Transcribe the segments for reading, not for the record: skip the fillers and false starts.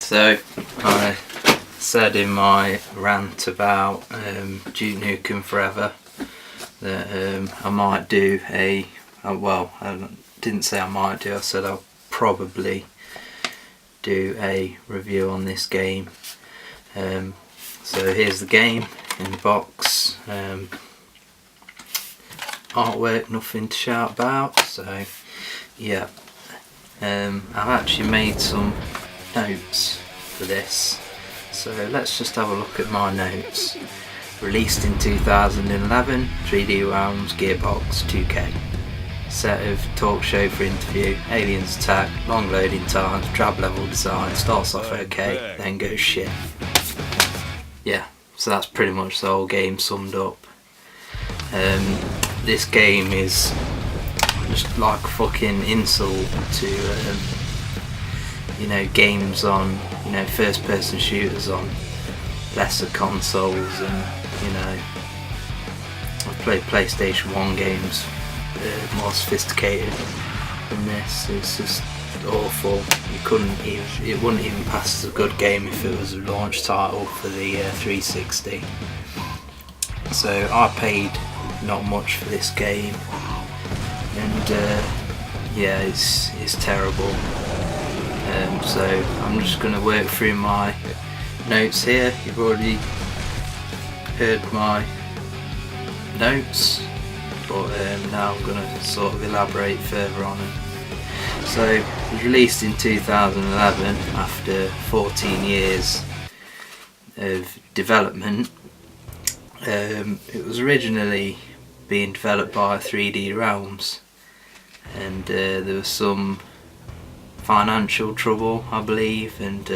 So I said in my rant about Duke Nukem Forever that I might do well, I didn't say I might do, I said I'll probably do a review on this game. So here's the game in the box. Artwork, nothing to shout about, so yeah. I've actually made some notes for this, so let's just have a look at my notes. Released in 2011, 3D Realms, Gearbox, 2K. Set of talk show for interview, aliens attack, long loading times, drab level design, starts off okay, then goes shit. Yeah, so that's pretty much the whole game summed up. This game is just like a fucking insult to games on, first person shooters on lesser consoles, and I've played PlayStation 1 games more sophisticated than this. It's just awful. It wouldn't even pass as a good game if it was a launch title for the 360. So I paid not much for this game, and yeah, it's terrible. So I'm just going to work through my notes here. You've already heard my notes, but now I'm going to sort of elaborate further on it. So it was released in 2011 after 14 years of development. It was originally being developed by 3D Realms, and there was some financial trouble, I believe, and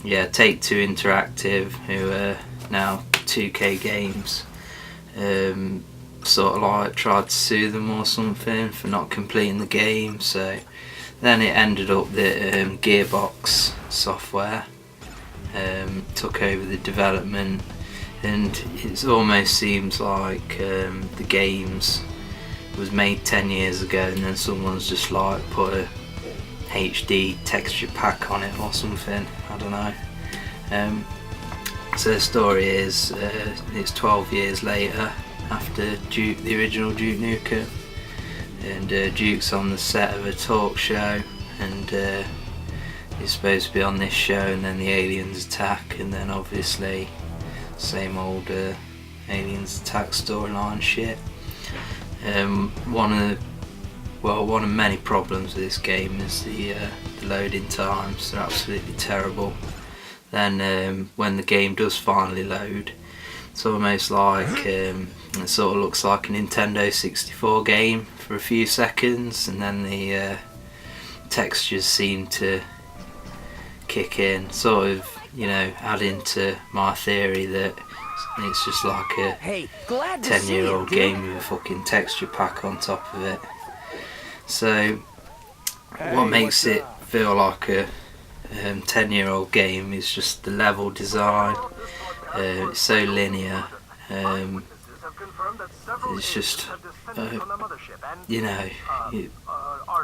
yeah, Take-Two Interactive, who are now 2K Games, sort of like tried to sue them or something for not completing the game. So then it ended up that Gearbox Software took over the development, and it almost seems like the games was made 10 years ago, and then someone's just like put a HD texture pack on it or something, I don't know. So the story is it's 12 years later after the original Duke Nukem, and Duke's on the set of a talk show, and he's supposed to be on this show, and then the aliens attack, and then obviously same old aliens attack storyline shit. One of many problems with this game is the loading times. They're absolutely terrible. Then when the game does finally load, it's almost like it sort of looks like a Nintendo 64 game for a few seconds, and then the textures seem to kick in, sort of adding to my theory that it's just like a 10-year-old game with a fucking texture pack on top of it. So what makes it feel like a 10-year-old game is just the level design. It's so linear. It's just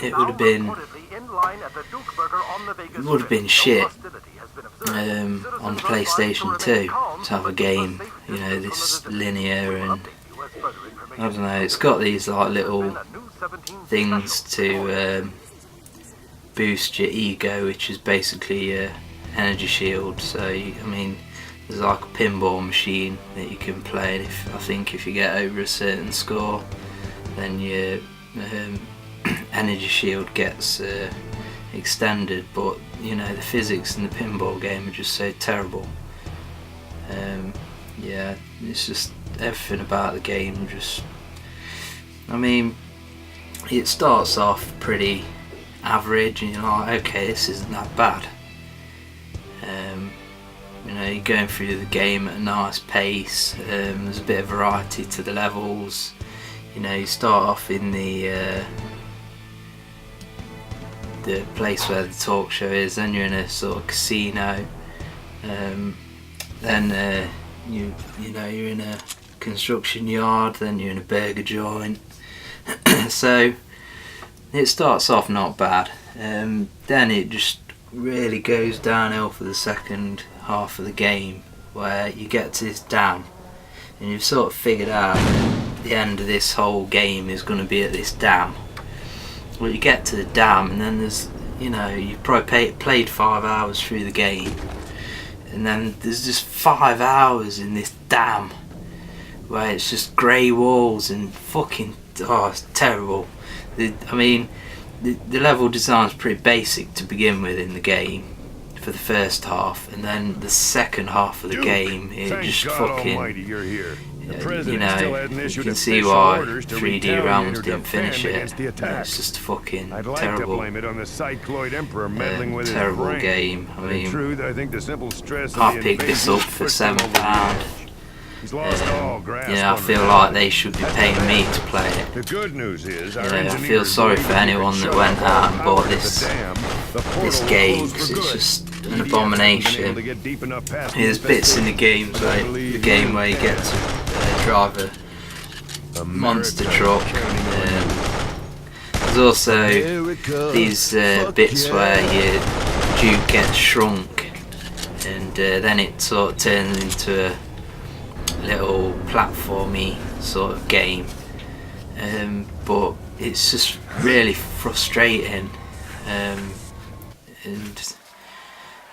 it would have been shit on the PlayStation 2 to have a game this linear, and I don't know, it's got these like little things to boost your ego, which is basically your energy shield. So there's like a pinball machine that you can play, and I think if you get over a certain score, then your energy shield gets extended. But the physics in the pinball game are just so terrible. Yeah, it's just everything about the game just, it starts off pretty average, and you're like, okay, this isn't that bad. You're going through the game at a nice pace. There's a bit of variety to the levels. You start off in the place where the talk show is, then you're in a sort of casino, then you're in a construction yard, then you're in a burger joint. So it starts off not bad, then it just really goes downhill for the second half of the game, where you get to this dam and you've sort of figured out that the end of this whole game is going to be at this dam. Well, you get to the dam and then there's, you know, you've probably played 5 hours through the game, and then there's just 5 hours in this dam where it's just grey walls and fucking, oh, it's terrible. The level design's pretty basic to begin with in the game for the first half, and then the second half of the game it just fucking, you know, you can see why 3D Realms didn't finish it. It's just a fucking terrible game. I mean, I picked this up for £7. Yeah, I feel like they should be paying me to play it. The good news is, I feel sorry for anyone that went out and bought this game, because it's just an abomination. There's bits in the game where you get to drive a monster truck. There's also these bits where your Duke gets shrunk, and then it sort of turns into a little platformy sort of game, but it's just really frustrating, and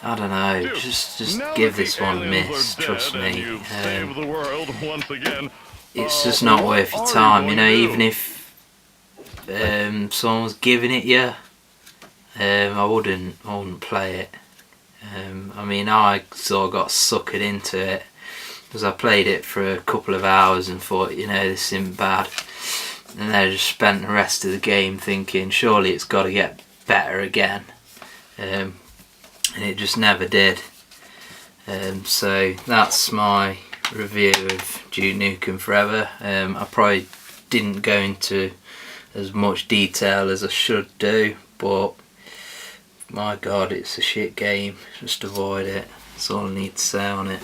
I don't know, just give this one a miss, trust me. It's just not worth your time, you know, even if someone's giving it you, I wouldn't play it. I mean, I sort of got suckered into it because I played it for a couple of hours and thought, you know, this isn't bad, and then I just spent the rest of the game thinking surely it's got to get better again, and it just never did. So that's my review of Duke Nukem Forever. I probably didn't go into as much detail as I should do, but my god, it's a shit game. Just avoid it. That's all I need to say on it.